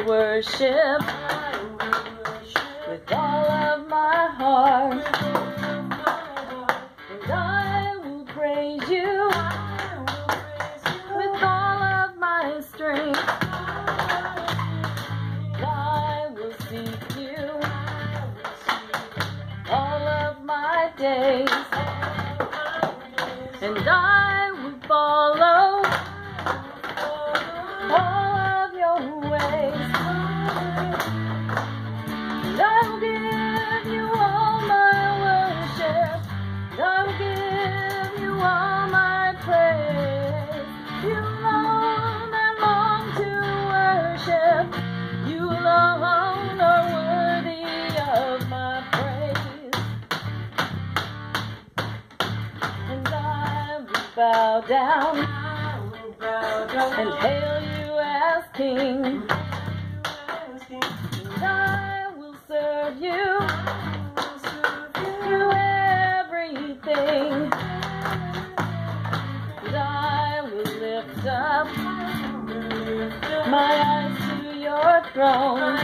worship with all of my heart, and I will praise you with all of my strength. I will seek you all of my days, and I will follow all of your ways. And I'll give you all my worship, and I'll give you all my praise. You alone I long to worship, you alone are worthy of my praise. And I will bow down and hail you as King, and I will serve you through everything, and I will lift up my eyes to your throne.